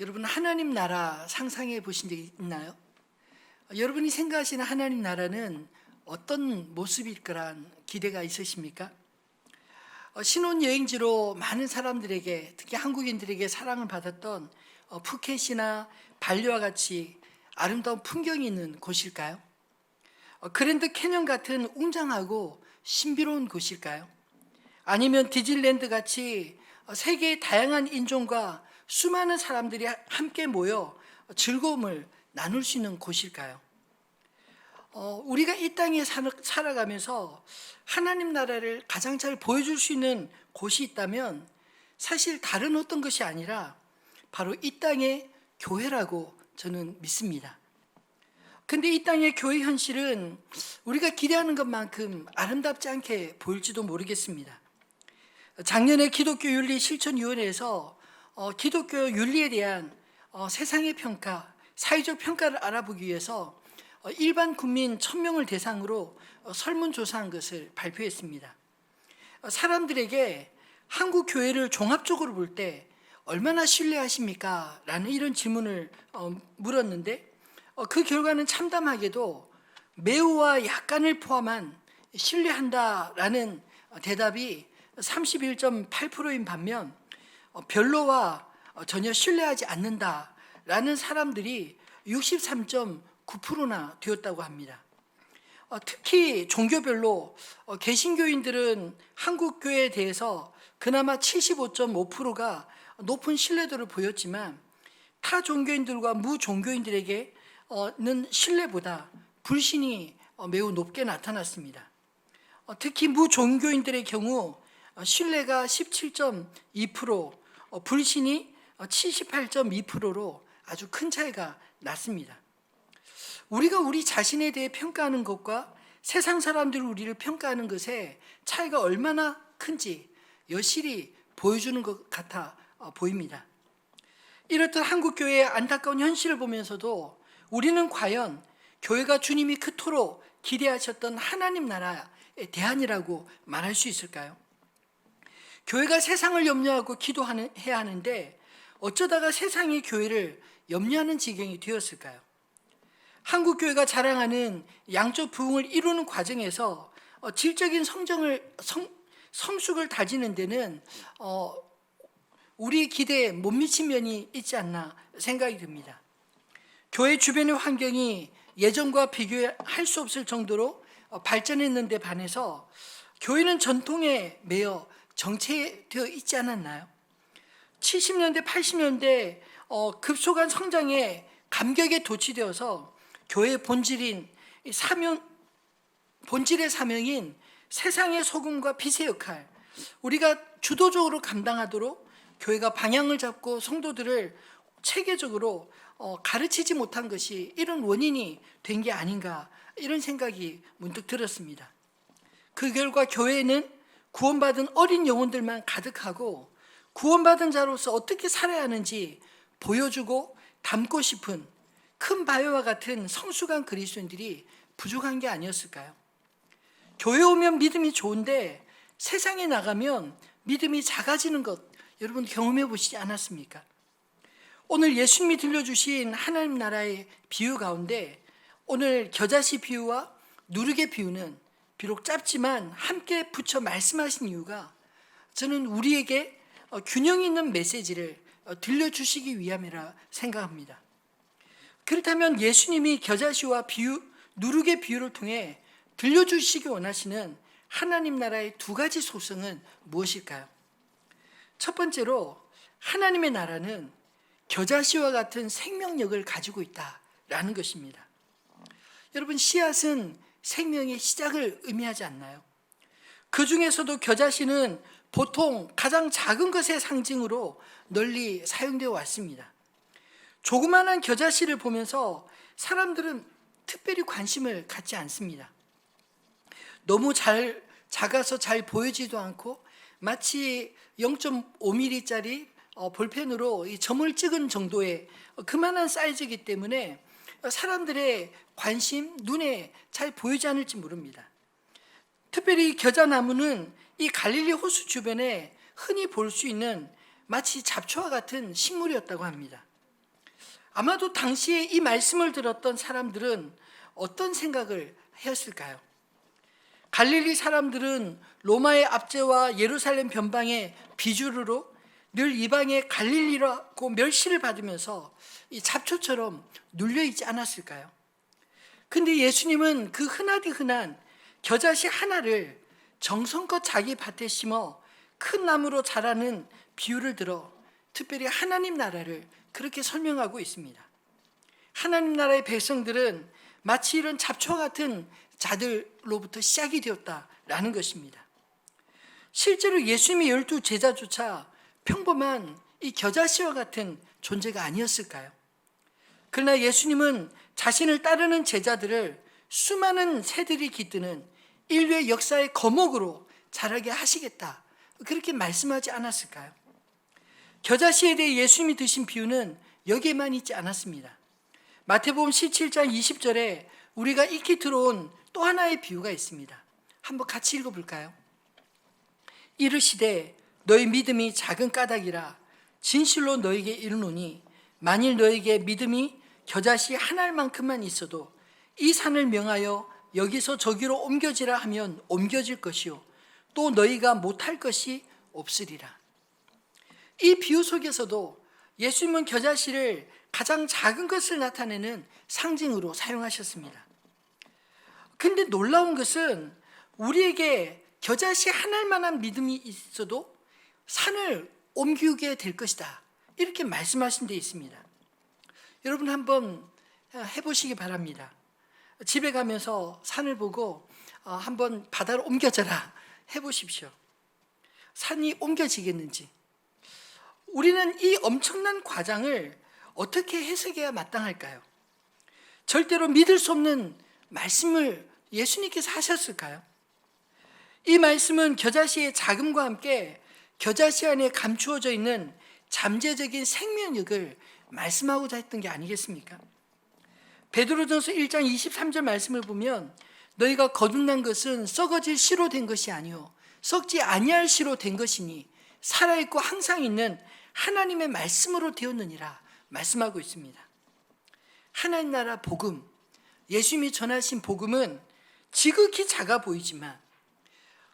여러분 하나님 나라 상상해 보신 적 있나요? 여러분이 생각하시는 하나님 나라는 어떤 모습일 거란 기대가 있으십니까? 신혼여행지로 많은 사람들에게, 특히 한국인들에게 사랑을 받았던 푸켓이나 발리와 같이 아름다운 풍경이 있는 곳일까요? 그랜드 캐년 같은 웅장하고 신비로운 곳일까요? 아니면 디즈니랜드 같이 세계의 다양한 인종과 수많은 사람들이 함께 모여 즐거움을 나눌 수 있는 곳일까요? 우리가 이 땅에 살아가면서 하나님 나라를 가장 잘 보여줄 수 있는 곳이 있다면 사실 다른 어떤 것이 아니라 바로 이 땅의 교회라고 저는 믿습니다. 근데 이 땅의 교회 현실은 우리가 기대하는 것만큼 아름답지 않게 보일지도 모르겠습니다. 작년에 기독교 윤리 실천위원회에서 기독교 윤리에 대한 세상의 평가, 사회적 평가를 알아보기 위해서 일반 국민 1000명을 대상으로 설문조사한 것을 발표했습니다. 사람들에게 한국 교회를 종합적으로 볼 때 얼마나 신뢰하십니까? 라는 이런 질문을 물었는데 그 결과는 참담하게도 매우와 약간을 포함한 신뢰한다라는 대답이 31.8%인 반면 별로와 전혀 신뢰하지 않는다라는 사람들이 63.9%나 되었다고 합니다. 특히 종교별로 개신교인들은 한국 교회에 대해서 그나마 75.5%가 높은 신뢰도를 보였지만 타 종교인들과 무종교인들에게는 신뢰보다 불신이 매우 높게 나타났습니다. 특히 무종교인들의 경우 신뢰가 17.2%, 불신이 78.2%로 아주 큰 차이가 났습니다. 우리가 우리 자신에 대해 평가하는 것과 세상 사람들이 우리를 평가하는 것의 차이가 얼마나 큰지 여실히 보여주는 것 같아 보입니다. 이렇듯 한국교회의 안타까운 현실을 보면서도 우리는 과연 교회가 주님이 그토록 기대하셨던 하나님 나라의 대안이라고 말할 수 있을까요? 교회가 세상을 염려하고 기도해야 하는데 어쩌다가 세상이 교회를 염려하는 지경이 되었을까요? 한국교회가 자랑하는 양적 부흥을 이루는 과정에서 질적인 성숙을 다지는 데는 우리 기대에 못 미친 면이 있지 않나 생각이 듭니다. 교회 주변의 환경이 예전과 비교할 수 없을 정도로 발전했는데 반해서 교회는 전통에 매여 정체되어 있지 않았나요? 70년대, 80년대 급속한 성장에 감격에 도취되어서 교회의 본질의 사명인 세상의 소금과 빛의 역할, 우리가 주도적으로 감당하도록 교회가 방향을 잡고 성도들을 체계적으로 가르치지 못한 것이 이런 원인이 된 게 아닌가, 이런 생각이 문득 들었습니다. 그 결과 교회는 구원받은 어린 영혼들만 가득하고 구원받은 자로서 어떻게 살아야 하는지 보여주고 담고 싶은 큰 바위와 같은 성숙한 그리스도인들이 부족한 게 아니었을까요? 교회 오면 믿음이 좋은데 세상에 나가면 믿음이 작아지는 것, 여러분 경험해 보시지 않았습니까? 오늘 예수님이 들려주신 하나님 나라의 비유 가운데 오늘 겨자씨 비유와 누룩의 비유는 비록 짧지만 함께 붙여 말씀하신 이유가 저는 우리에게 균형 있는 메시지를 들려주시기 위함이라 생각합니다. 그렇다면 예수님이 겨자씨와 누룩의 비유를 통해 들려주시기 원하시는 하나님 나라의 두 가지 속성은 무엇일까요? 첫 번째로 하나님의 나라는 겨자씨와 같은 생명력을 가지고 있다라는 것입니다. 여러분, 씨앗은 생명의 시작을 의미하지 않나요? 그 중에서도 겨자씨는 보통 가장 작은 것의 상징으로 널리 사용되어 왔습니다. 조그마한 겨자씨를 보면서 사람들은 특별히 관심을 갖지 않습니다. 너무 작아서 잘 보이지도 않고 마치 0.5mm짜리 볼펜으로 이 점을 찍은 정도의 그만한 사이즈이기 때문에 사람들의 관심, 눈에 잘 보이지 않을지 모릅니다. 특별히 겨자나무는 이 갈릴리 호수 주변에 흔히 볼 수 있는 마치 잡초와 같은 식물이었다고 합니다. 아마도 당시에 이 말씀을 들었던 사람들은 어떤 생각을 했을까요? 갈릴리 사람들은 로마의 압제와 예루살렘 변방의 비주류로 늘 이방의 갈릴리라고 멸시를 받으면서 이 잡초처럼 눌려있지 않았을까요? 근데 예수님은 그 흔하디 흔한 겨자씨 하나를 정성껏 자기 밭에 심어 큰 나무로 자라는 비유를 들어 특별히 하나님 나라를 그렇게 설명하고 있습니다. 하나님 나라의 백성들은 마치 이런 잡초 같은 자들로부터 시작이 되었다라는 것입니다. 실제로 예수님의 12 제자조차 평범한 이 겨자씨와 같은 존재가 아니었을까요? 그러나 예수님은 자신을 따르는 제자들을 수많은 새들이 깃드는 인류의 역사의 거목으로 자라게 하시겠다, 그렇게 말씀하지 않았을까요? 겨자씨에 대해 예수님이 드신 비유는 여기에만 있지 않았습니다. 마태복음 17장 20절에 우리가 익히 들어온 또 하나의 비유가 있습니다. 한번 같이 읽어볼까요? 이르시되 너희 믿음이 작은 까닭이라 진실로 너에게 이르노니 만일 너에게 믿음이 겨자씨 한 알만큼만 있어도 이 산을 명하여 여기서 저기로 옮겨지라 하면 옮겨질 것이요 또 너희가 못할 것이 없으리라. 이 비유 속에서도 예수님은 겨자씨를 가장 작은 것을 나타내는 상징으로 사용하셨습니다. 근데 놀라운 것은 우리에게 겨자씨 한 알만한 믿음이 있어도 산을 옮기게 될 것이다, 이렇게 말씀하신 데 있습니다. 여러분 한번 해보시기 바랍니다. 집에 가면서 산을 보고 한번 바다로 옮겨져라 해보십시오. 산이 옮겨지겠는지. 우리는 이 엄청난 과장을 어떻게 해석해야 마땅할까요? 절대로 믿을 수 없는 말씀을 예수님께서 하셨을까요? 이 말씀은 겨자씨의 자금과 함께 겨자씨 안에 감추어져 있는 잠재적인 생명력을 말씀하고자 했던 게 아니겠습니까? 베드로전서 1장 23절 말씀을 보면 너희가 거듭난 것은 썩어질 씨로 된 것이 아니요 썩지 아니할 씨로 된 것이니 살아있고 항상 있는 하나님의 말씀으로 되었느니라 말씀하고 있습니다. 하나님 나라 복음, 예수님이 전하신 복음은 지극히 작아 보이지만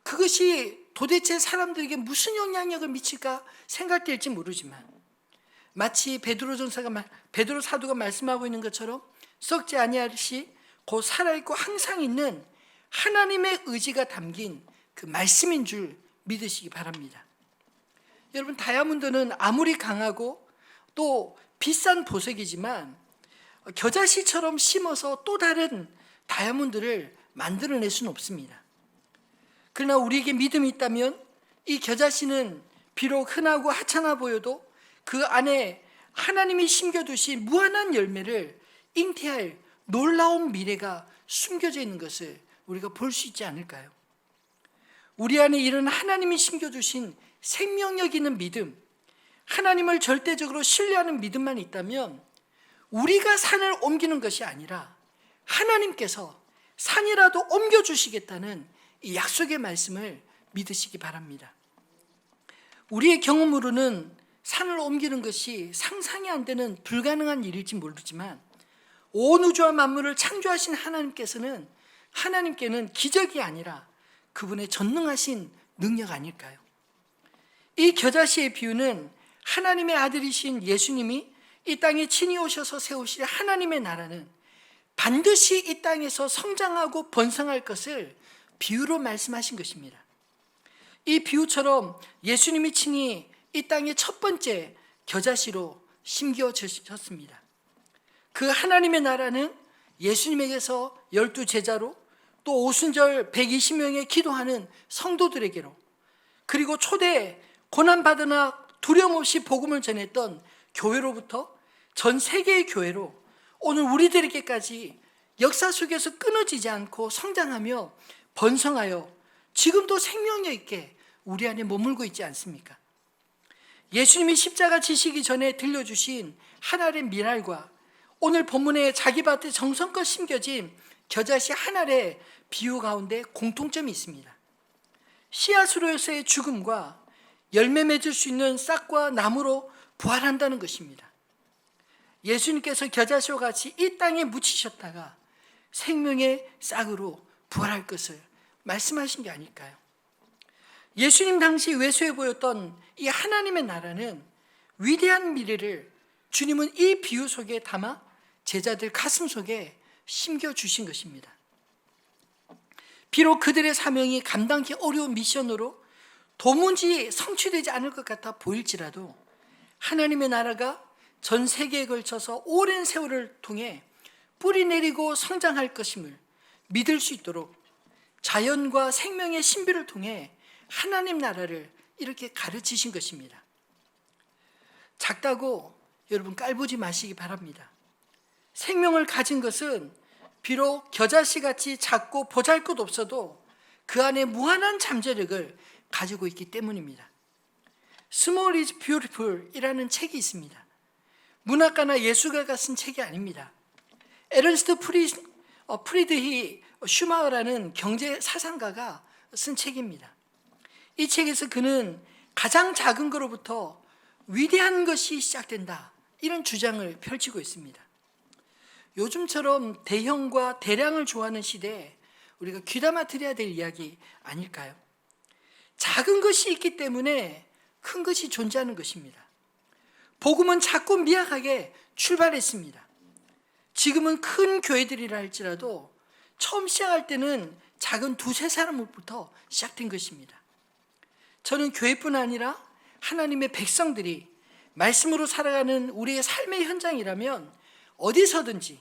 그것이 도대체 사람들에게 무슨 영향력을 미칠까 생각될지 모르지만 마치 베드로 사도가 말씀하고 있는 것처럼 썩지 아니할 시 곧 살아있고 항상 있는 하나님의 의지가 담긴 그 말씀인 줄 믿으시기 바랍니다. 여러분, 다이아몬드는 아무리 강하고 또 비싼 보석이지만 겨자씨처럼 심어서 또 다른 다이아몬드를 만들어낼 수는 없습니다. 그러나 우리에게 믿음이 있다면 이 겨자씨는 비록 흔하고 하찮아 보여도 그 안에 하나님이 심겨두신 무한한 열매를 잉태할 놀라운 미래가 숨겨져 있는 것을 우리가 볼 수 있지 않을까요? 우리 안에 이런 하나님이 심겨두신 생명력 있는 믿음, 하나님을 절대적으로 신뢰하는 믿음만 있다면 우리가 산을 옮기는 것이 아니라 하나님께서 산이라도 옮겨주시겠다는 이 약속의 말씀을 믿으시기 바랍니다. 우리의 경험으로는 산을 옮기는 것이 상상이 안 되는 불가능한 일일지 모르지만 온 우주와 만물을 창조하신 하나님께는 기적이 아니라 그분의 전능하신 능력 아닐까요? 이 겨자씨의 비유는 하나님의 아들이신 예수님이 이 땅에 친히 오셔서 세우실 하나님의 나라는 반드시 이 땅에서 성장하고 번성할 것을 비유로 말씀하신 것입니다. 이 비유처럼 예수님이 친히 이 땅의 첫 번째 겨자씨로 심겨주셨습니다. 그 하나님의 나라는 예수님에게서 12 제자로 또 오순절 120명의 기도하는 성도들에게로 그리고 초대 고난받으나 두려움 없이 복음을 전했던 교회로부터 전 세계의 교회로 오늘 우리들에게까지 역사 속에서 끊어지지 않고 성장하며 번성하여 지금도 생명력 있게 우리 안에 머물고 있지 않습니까? 예수님이 십자가 지시기 전에 들려주신 하나의 미랄과 오늘 본문에 자기 밭에 정성껏 심겨진 겨자씨 한 알의 비유 가운데 공통점이 있습니다. 씨앗으로서의 죽음과 열매 맺을 수 있는 싹과 나무로 부활한다는 것입니다. 예수님께서 겨자씨와 같이 이 땅에 묻히셨다가 생명의 싹으로 부활할 것을 말씀하신 게 아닐까요? 예수님 당시 외소해 보였던 이 하나님의 나라는 위대한 미래를 주님은 이 비유 속에 담아 제자들 가슴 속에 심겨주신 것입니다. 비록 그들의 사명이 감당하기 어려운 미션으로 도무지 성취되지 않을 것 같아 보일지라도 하나님의 나라가 전 세계에 걸쳐서 오랜 세월을 통해 뿌리 내리고 성장할 것임을 믿을 수 있도록 자연과 생명의 신비를 통해 하나님 나라를 이렇게 가르치신 것입니다. 작다고 여러분 깔보지 마시기 바랍니다. 생명을 가진 것은 비록 겨자씨같이 작고 보잘것없어도 그 안에 무한한 잠재력을 가지고 있기 때문입니다. Small is beautiful 이라는 책이 있습니다. 문학가나 예술가가 쓴 책이 아닙니다. 에른스트 프리드히 슈마흐라는 경제 사상가가 쓴 책입니다. 이 책에서 그는 가장 작은 것로부터 위대한 것이 시작된다 이런 주장을 펼치고 있습니다. 요즘처럼 대형과 대량을 좋아하는 시대에 우리가 귀담아 들어야 될 이야기 아닐까요? 작은 것이 있기 때문에 큰 것이 존재하는 것입니다. 복음은 작고 미약하게 출발했습니다. 지금은 큰 교회들이라 할지라도 처음 시작할 때는 작은 두세 사람으로부터 시작된 것입니다. 저는 교회뿐 아니라 하나님의 백성들이 말씀으로 살아가는 우리의 삶의 현장이라면 어디서든지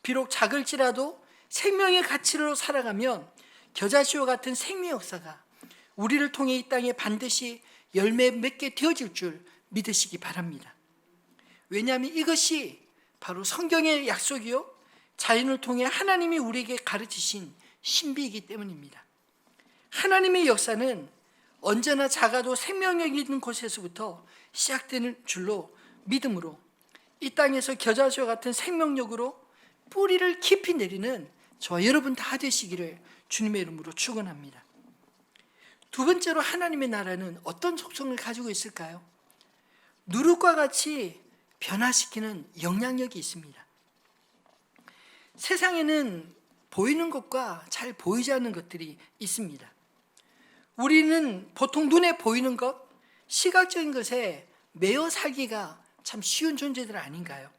비록 작을지라도 생명의 가치로 살아가면 겨자씨와 같은 생명 역사가 우리를 통해 이 땅에 반드시 열매 맺게 되어질 줄 믿으시기 바랍니다. 왜냐하면 이것이 바로 성경의 약속이요 자연을 통해 하나님이 우리에게 가르치신 신비이기 때문입니다. 하나님의 역사는 언제나 작아도 생명력 있는 곳에서부터 시작되는 줄로 믿음으로 이 땅에서 겨자씨와 같은 생명력으로 뿌리를 깊이 내리는 저와 여러분 다 되시기를 주님의 이름으로 축원합니다. 두 번째로 하나님의 나라는 어떤 속성을 가지고 있을까요? 누룩과 같이 변화시키는 영향력이 있습니다. 세상에는 보이는 것과 잘 보이지 않는 것들이 있습니다. 우리는 보통 눈에 보이는 것, 시각적인 것에 매여 살기가 참 쉬운 존재들 아닌가요?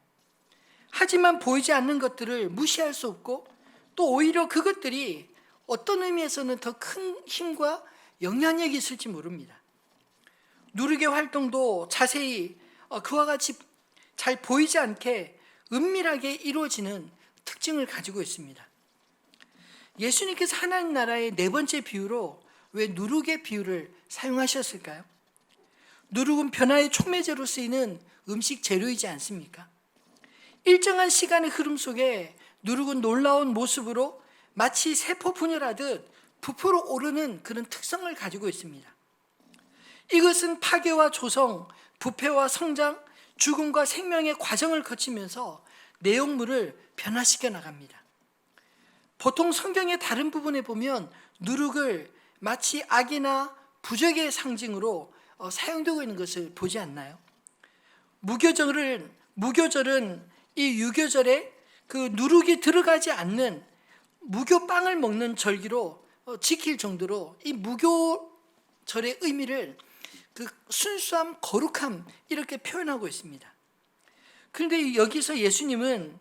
하지만 보이지 않는 것들을 무시할 수 없고 또 오히려 그것들이 어떤 의미에서는 더 큰 힘과 영향력이 있을지 모릅니다. 누룩의 활동도 자세히 그와 같이 잘 보이지 않게 은밀하게 이루어지는 특징을 가지고 있습니다. 예수님께서 하나님 나라의 네 번째 비유로 왜 누룩의 비유를 사용하셨을까요? 누룩은 변화의 촉매제로 쓰이는 음식 재료이지 않습니까? 일정한 시간의 흐름 속에 누룩은 놀라운 모습으로 마치 세포 분열하듯 부풀어 오르는 그런 특성을 가지고 있습니다. 이것은 파괴와 조성, 부패와 성장, 죽음과 생명의 과정을 거치면서 내용물을 변화시켜 나갑니다. 보통 성경의 다른 부분에 보면 누룩을 마치 악이나 부적의 상징으로 사용되고 있는 것을 보지 않나요? 무교절은 이 유교절에 그 누룩이 들어가지 않는 무교빵을 먹는 절기로 지킬 정도로 이 무교절의 의미를 그 순수함, 거룩함 이렇게 표현하고 있습니다. 그런데 여기서 예수님은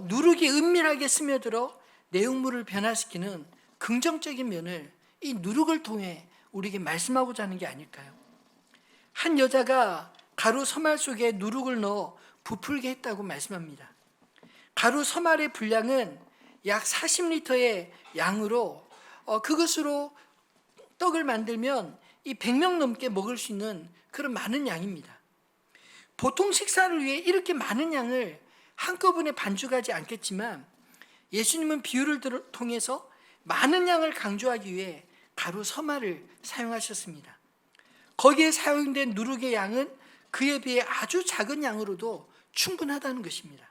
누룩이 은밀하게 스며들어 내용물을 변화시키는 긍정적인 면을 이 누룩을 통해 우리에게 말씀하고자 하는 게 아닐까요? 한 여자가 가루 서말 속에 누룩을 넣어 부풀게 했다고 말씀합니다. 가루 서말의 분량은 약 40리터의 양으로 그것으로 떡을 만들면 이 100명 넘게 먹을 수 있는 그런 많은 양입니다. 보통 식사를 위해 이렇게 많은 양을 한꺼번에 반죽하지 않겠지만 예수님은 비유를 통해서 많은 양을 강조하기 위해 가루 서말을 사용하셨습니다. 거기에 사용된 누룩의 양은 그에 비해 아주 작은 양으로도 충분하다는 것입니다.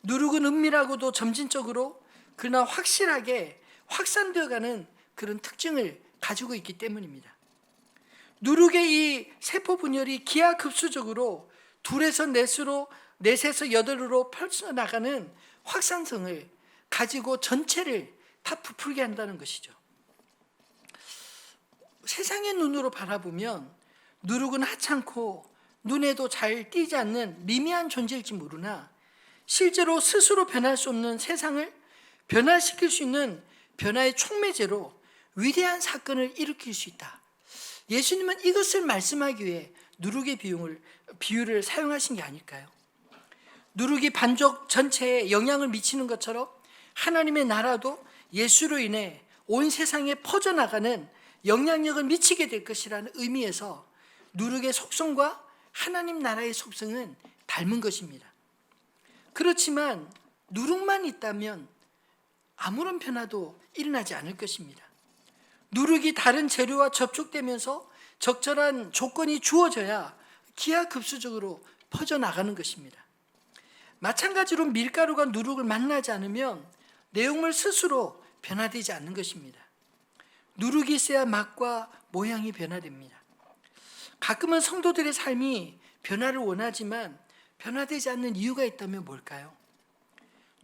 누룩은 은밀하고도 점진적으로 그러나 확실하게 확산되어가는 그런 특징을 가지고 있기 때문입니다. 누룩의 이 세포 분열이 기하급수적으로 둘에서 넷으로 넷에서 여덟으로 펼쳐나가는 확산성을 가지고 전체를 다 부풀게 한다는 것이죠. 세상의 눈으로 바라보면 누룩은 하찮고 눈에도 잘 띄지 않는 미미한 존재일지 모르나 실제로 스스로 변할 수 없는 세상을 변화시킬 수 있는 변화의 촉매제로 위대한 사건을 일으킬 수 있다. 예수님은 이것을 말씀하기 위해 누룩의 비유를 사용하신 게 아닐까요? 누룩이 반족 전체에 영향을 미치는 것처럼 하나님의 나라도 예수로 인해 온 세상에 퍼져나가는 영향력을 미치게 될 것이라는 의미에서 누룩의 속성과 하나님 나라의 속성은 닮은 것입니다. 그렇지만 누룩만 있다면 아무런 변화도 일어나지 않을 것입니다. 누룩이 다른 재료와 접촉되면서 적절한 조건이 주어져야 기하급수적으로 퍼져나가는 것입니다. 마찬가지로 밀가루가 누룩을 만나지 않으면 내용물 스스로 변화되지 않는 것입니다. 누룩이 있어야 맛과 모양이 변화됩니다. 가끔은 성도들의 삶이 변화를 원하지만 변화되지 않는 이유가 있다면 뭘까요?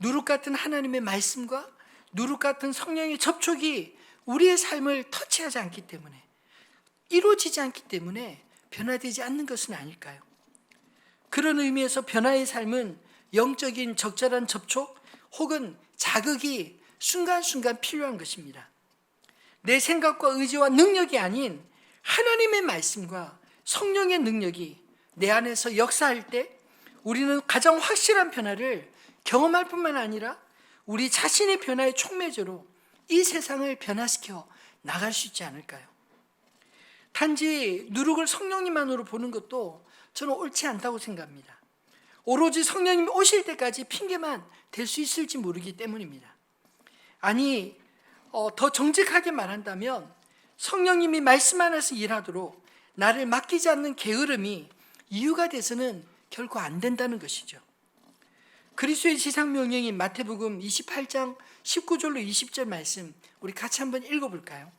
누룩 같은 하나님의 말씀과 누룩 같은 성령의 접촉이 우리의 삶을 터치하지 않기 때문에, 이루어지지 않기 때문에 변화되지 않는 것은 아닐까요? 그런 의미에서 변화의 삶은 영적인 적절한 접촉 혹은 자극이 순간순간 필요한 것입니다. 내 생각과 의지와 능력이 아닌 하나님의 말씀과 성령의 능력이 내 안에서 역사할 때 우리는 가장 확실한 변화를 경험할 뿐만 아니라 우리 자신의 변화의 촉매제로 이 세상을 변화시켜 나갈 수 있지 않을까요? 단지 누룩을 성령님만으로 보는 것도 저는 옳지 않다고 생각합니다. 오로지 성령님이 오실 때까지 핑계만 될 수 있을지 모르기 때문입니다. 아니, 더 정직하게 말한다면 성령님이 말씀 안에서 일하도록 나를 맡기지 않는 게으름이 이유가 돼서는 결코 안 된다는 것이죠. 그리스도의 지상명령인 마태복음 28장 19절로 20절 말씀 우리 같이 한번 읽어볼까요?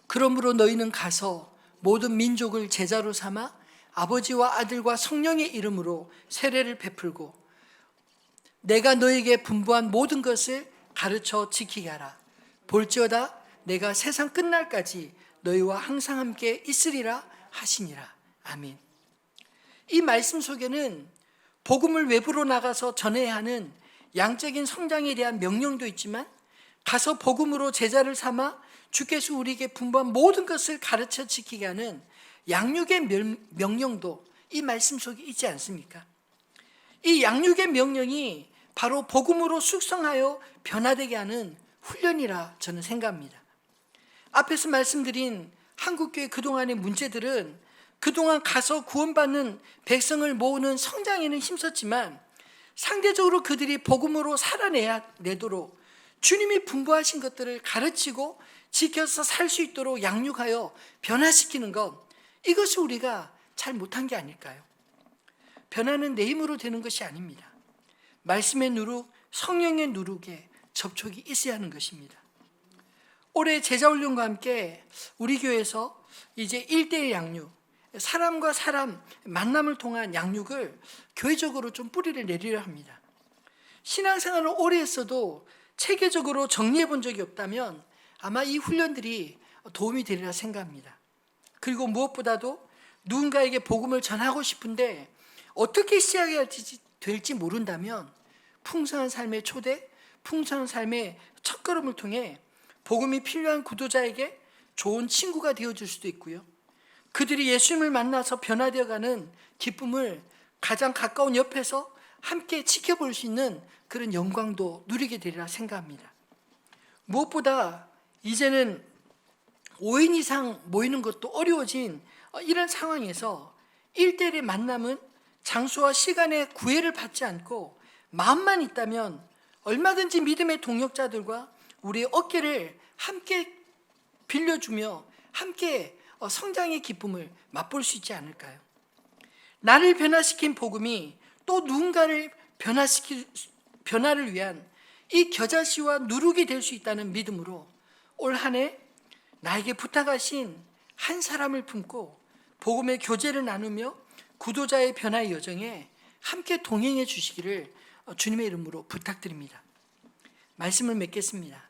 그러므로 너희는 가서 모든 민족을 제자로 삼아 아버지와 아들과 성령의 이름으로 세례를 베풀고 내가 너에게 분부한 모든 것을 가르쳐 지키게 하라. 볼지어다 내가 세상 끝날까지 너희와 항상 함께 있으리라 하시니라. 아멘. 이 말씀 속에는 복음을 외부로 나가서 전해야 하는 양적인 성장에 대한 명령도 있지만 가서 복음으로 제자를 삼아 주께서 우리에게 분부한 모든 것을 가르쳐 지키게 하는 양육의 명령도 이 말씀 속에 있지 않습니까? 이 양육의 명령이 바로 복음으로 숙성하여 변화되게 하는 훈련이라 저는 생각합니다. 앞에서 말씀드린 한국교회 그동안의 문제들은 그동안 가서 구원받는 백성을 모으는 성장에는 힘썼지만 상대적으로 그들이 복음으로 살아내도록 주님이 분부하신 것들을 가르치고 지켜서 살 수 있도록 양육하여 변화시키는 것, 이것이 우리가 잘 못한 게 아닐까요? 변화는 내 힘으로 되는 것이 아닙니다. 말씀의 누룩, 성령의 누룩에 접촉이 있어야 하는 것입니다. 올해 제자훈련과 함께 우리 교회에서 이제 1:1 양육, 사람과 사람 만남을 통한 양육을 교회적으로 좀 뿌리를 내리려 합니다. 신앙생활을 오래 했어도 체계적으로 정리해 본 적이 없다면 아마 이 훈련들이 도움이 되리라 생각합니다. 그리고 무엇보다도 누군가에게 복음을 전하고 싶은데 어떻게 시작해야 될지 모른다면 풍성한 삶의 초대, 풍성한 삶의 첫걸음을 통해 복음이 필요한 구도자에게 좋은 친구가 되어줄 수도 있고요. 그들이 예수님을 만나서 변화되어가는 기쁨을 가장 가까운 옆에서 함께 지켜볼 수 있는 그런 영광도 누리게 되리라 생각합니다. 무엇보다 이제는 5인 이상 모이는 것도 어려워진 이런 상황에서 1:1의 만남은 장소와 시간에 구애를 받지 않고 마음만 있다면 얼마든지 믿음의 동역자들과 우리의 어깨를 함께 빌려주며 함께 성장의 기쁨을 맛볼 수 있지 않을까요? 나를 변화시킨 복음이 또 누군가를 변화를 위한 이 겨자씨와 누룩이 될 수 있다는 믿음으로 올 한 해 나에게 부탁하신 한 사람을 품고 복음의 교제를 나누며 구도자의 변화의 여정에 함께 동행해 주시기를 주님의 이름으로 부탁드립니다. 말씀을 맺겠습니다.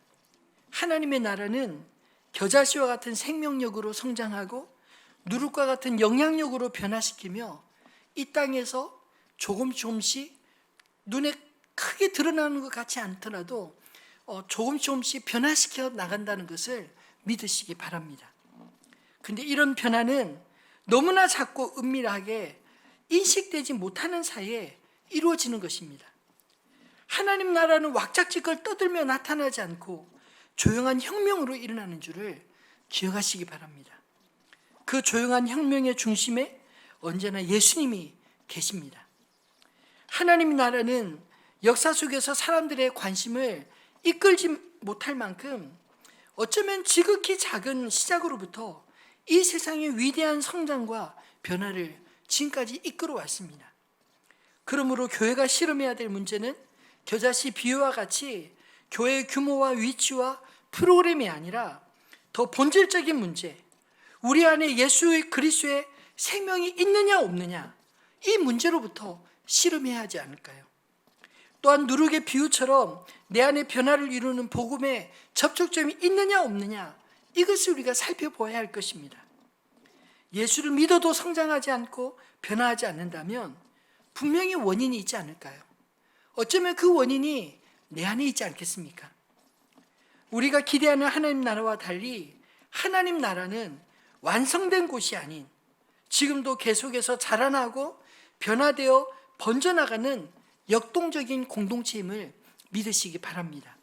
하나님의 나라는 겨자씨와 같은 생명력으로 성장하고 누룩과 같은 영향력으로 변화시키며 이 땅에서 조금씩 눈에 크게 드러나는 것 같지 않더라도 조금씩 변화시켜 나간다는 것을 믿으시기 바랍니다. 근데 이런 변화는 너무나 작고 은밀하게 인식되지 못하는 사이에 이루어지는 것입니다. 하나님 나라는 왁작지껄 떠들며 나타나지 않고 조용한 혁명으로 일어나는 줄을 기억하시기 바랍니다. 그 조용한 혁명의 중심에 언제나 예수님이 계십니다. 하나님 나라는 역사 속에서 사람들의 관심을 이끌지 못할 만큼 어쩌면 지극히 작은 시작으로부터 이 세상의 위대한 성장과 변화를 지금까지 이끌어 왔습니다. 그러므로 교회가 실험해야 될 문제는 겨자씨 비유와 같이 교회의 규모와 위치와 프로그램이 아니라 더 본질적인 문제, 우리 안에 예수 그리스도의 생명이 있느냐 없느냐, 이 문제로부터 실험해야 하지 않을까요? 또한 누룩의 비유처럼 내 안에 변화를 이루는 복음의 접촉점이 있느냐 없느냐, 이것을 우리가 살펴보아야 할 것입니다. 예수를 믿어도 성장하지 않고 변화하지 않는다면 분명히 원인이 있지 않을까요? 어쩌면 그 원인이 내 안에 있지 않겠습니까? 우리가 기대하는 하나님 나라와 달리 하나님 나라는 완성된 곳이 아닌 지금도 계속해서 자라나고 변화되어 번져나가는 역동적인 공동체임을 믿으시기 바랍니다.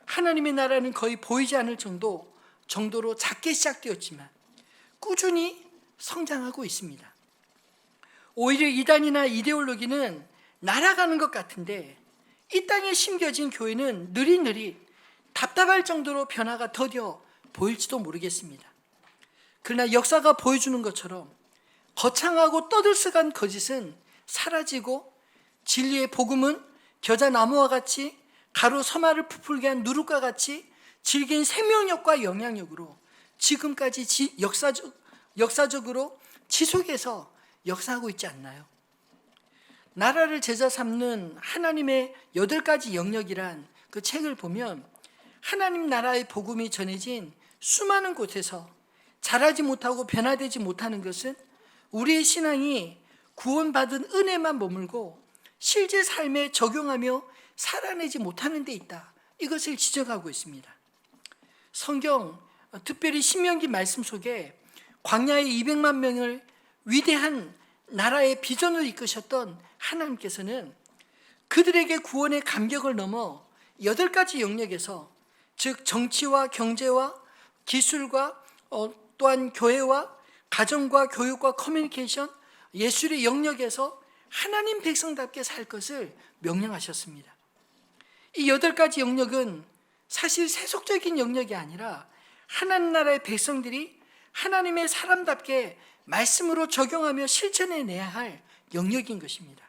하나님의 나라는 거의 보이지 않을 정도로 작게 시작되었지만 꾸준히 성장하고 있습니다. 오히려 이단이나 이데올로기는 날아가는 것 같은데 이 땅에 심겨진 교회는 느릿느릿 답답할 정도로 변화가 더뎌 보일지도 모르겠습니다. 그러나 역사가 보여주는 것처럼 거창하고 떠들썩한 거짓은 사라지고 진리의 복음은 겨자나무와 같이 가로 서마를 부풀게 한 누룩과 같이 질긴 생명력과 영향력으로 지금까지 역사적으로 지속해서 역사하고 있지 않나요? 나라를 제자 삼는 하나님의 8가지 영역이란 그 책을 보면 하나님 나라의 복음이 전해진 수많은 곳에서 자라지 못하고 변화되지 못하는 것은 우리의 신앙이 구원받은 은혜만 머물고 실제 삶에 적용하며 살아내지 못하는 데 있다, 이것을 지적하고 있습니다. 성경, 특별히 신명기 말씀 속에 광야의 200만 명을 위대한 나라의 비전으로 이끄셨던 하나님께서는 그들에게 구원의 감격을 넘어 8가지 영역에서, 즉 정치와 경제와 기술과 또한 교회와 가정과 교육과 커뮤니케이션, 예술의 영역에서 하나님 백성답게 살 것을 명령하셨습니다. 이 8가지 영역은 사실 세속적인 영역이 아니라 하나님 나라의 백성들이 하나님의 사람답게 말씀으로 적용하며 실천해내야 할 영역인 것입니다.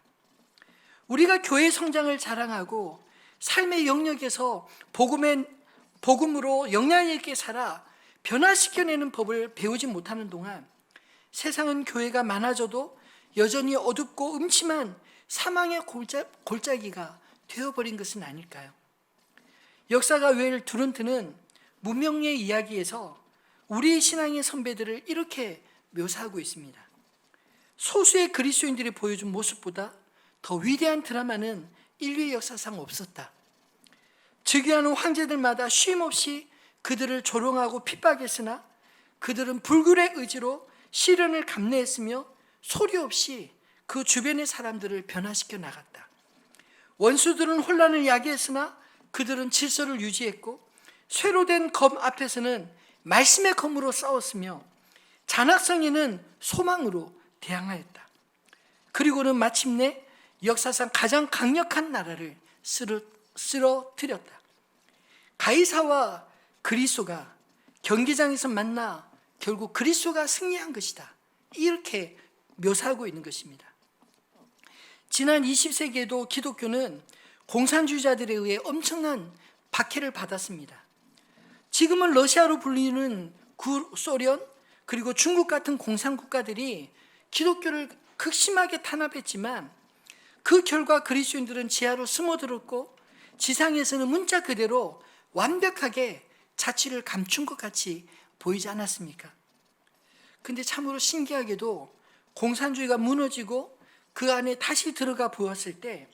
우리가 교회 성장을 자랑하고 삶의 영역에서 복음으로 영향 있게 살아 변화시켜내는 법을 배우지 못하는 동안 세상은 교회가 많아져도 여전히 어둡고 음침한 사망의 골짜기가 되어버린 것은 아닐까요? 역사가 외를 두런트는 문명의 이야기에서 우리의 신앙의 선배들을 이렇게 묘사하고 있습니다. 소수의 그리스도인들이 보여준 모습보다 더 위대한 드라마는 인류의 역사상 없었다. 즉위하는 황제들마다 쉼없이 그들을 조롱하고 핍박했으나 그들은 불굴의 의지로 시련을 감내했으며 소리 없이 그 주변의 사람들을 변화시켜 나갔다. 원수들은 혼란을 야기했으나 그들은 질서를 유지했고 쇠로 된 검 앞에서는 말씀의 검으로 싸웠으며 잔악성에는 소망으로 대항하였다. 그리고는 마침내 역사상 가장 강력한 나라를 쓰러뜨렸다. 가이사와 그리스도가 경기장에서 만나 결국 그리스도가 승리한 것이다, 이렇게 묘사하고 있는 것입니다. 지난 20세기에도 기독교는 공산주의자들에 의해 엄청난 박해를 받았습니다. 지금은 러시아로 불리는 구소련 그리고 중국 같은 공산국가들이 기독교를 극심하게 탄압했지만 그 결과 그리스도인들은 지하로 숨어들었고 지상에서는 문자 그대로 완벽하게 자취를 감춘 것 같이 보이지 않았습니까? 근데 참으로 신기하게도 공산주의가 무너지고 그 안에 다시 들어가 보았을 때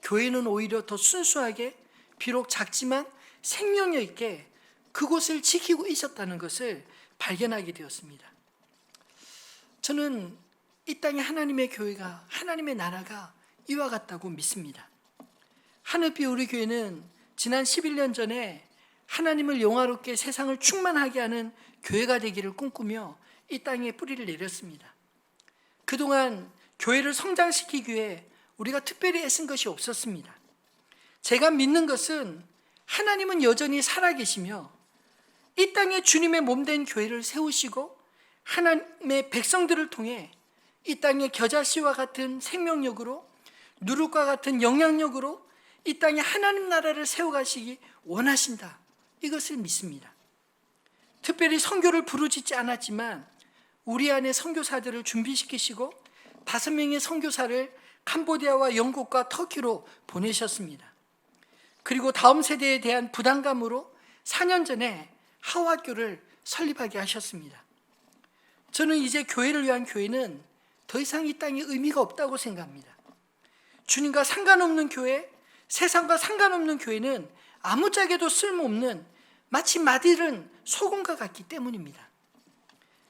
교회는 오히려 더 순수하게 비록 작지만 생명력 있게 그곳을 지키고 있었다는 것을 발견하게 되었습니다. 저는 이 땅에 하나님의 교회가, 하나님의 나라가 이와 같다고 믿습니다. 하늘빛 우리 교회는 지난 11년 전에 하나님을 영화롭게 세상을 충만하게 하는 교회가 되기를 꿈꾸며 이 땅에 뿌리를 내렸습니다. 그동안 교회를 성장시키기 위해 우리가 특별히 애쓴 것이 없었습니다. 제가 믿는 것은 하나님은 여전히 살아계시며 이 땅에 주님의 몸된 교회를 세우시고 하나님의 백성들을 통해 이 땅의 겨자씨와 같은 생명력으로 누룩과 같은 영향력으로 이 땅에 하나님 나라를 세워가시기 원하신다. 이것을 믿습니다. 특별히 선교를 부르짖지 않았지만 우리 안에 선교사들을 준비시키시고 5명의 선교사를 캄보디아와 영국과 터키로 보내셨습니다. 그리고 다음 세대에 대한 부담감으로 4년 전에 하와교를 설립하게 하셨습니다. 저는 이제 교회를 위한 교회는 더 이상 이 땅에 의미가 없다고 생각합니다. 주님과 상관없는 교회, 세상과 상관없는 교회는 아무짝에도 쓸모없는 마치 맛있는 소금과 같기 때문입니다.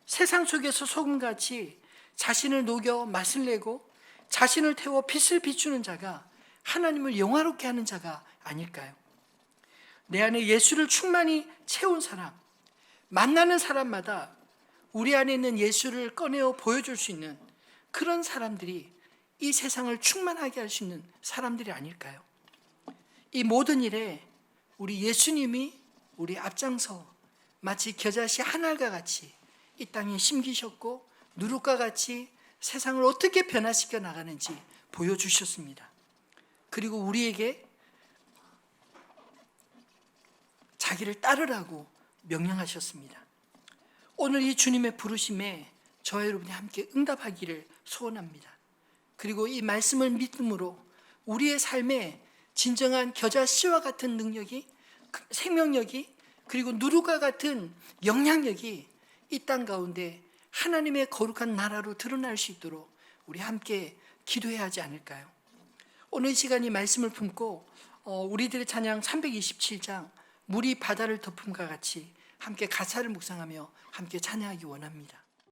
세상 속에서 소금같이 자신을 녹여 맛을 내고 자신을 태워 빛을 비추는 자가 하나님을 영화롭게 하는 자가 아닐까요? 내 안에 예수를 충만히 채운 사람, 만나는 사람마다 우리 안에 있는 예수를 꺼내어 보여줄 수 있는 그런 사람들이 이 세상을 충만하게 할 수 있는 사람들이 아닐까요? 이 모든 일에 우리 예수님이 우리 앞장서 마치 겨자씨 한 알과 같이 이 땅에 심기셨고 누룩과 같이 세상을 어떻게 변화시켜 나가는지 보여주셨습니다. 그리고 우리에게 자기를 따르라고 명령하셨습니다. 오늘 이 주님의 부르심에 저와 여러분이 함께 응답하기를 소원합니다. 그리고 이 말씀을 믿음으로 우리의 삶에 진정한 겨자씨와 같은 능력이, 생명력이, 그리고 누룩과 같은 영향력이 이 땅 가운데 하나님의 거룩한 나라로 드러날 수 있도록 우리 함께 기도해야 하지 않을까요? 오늘 이 시간이 말씀을 품고 우리들의 찬양 327장 물이 바다를 덮음과 같이 함께 가사를 묵상하며 함께 찬양하기 원합니다.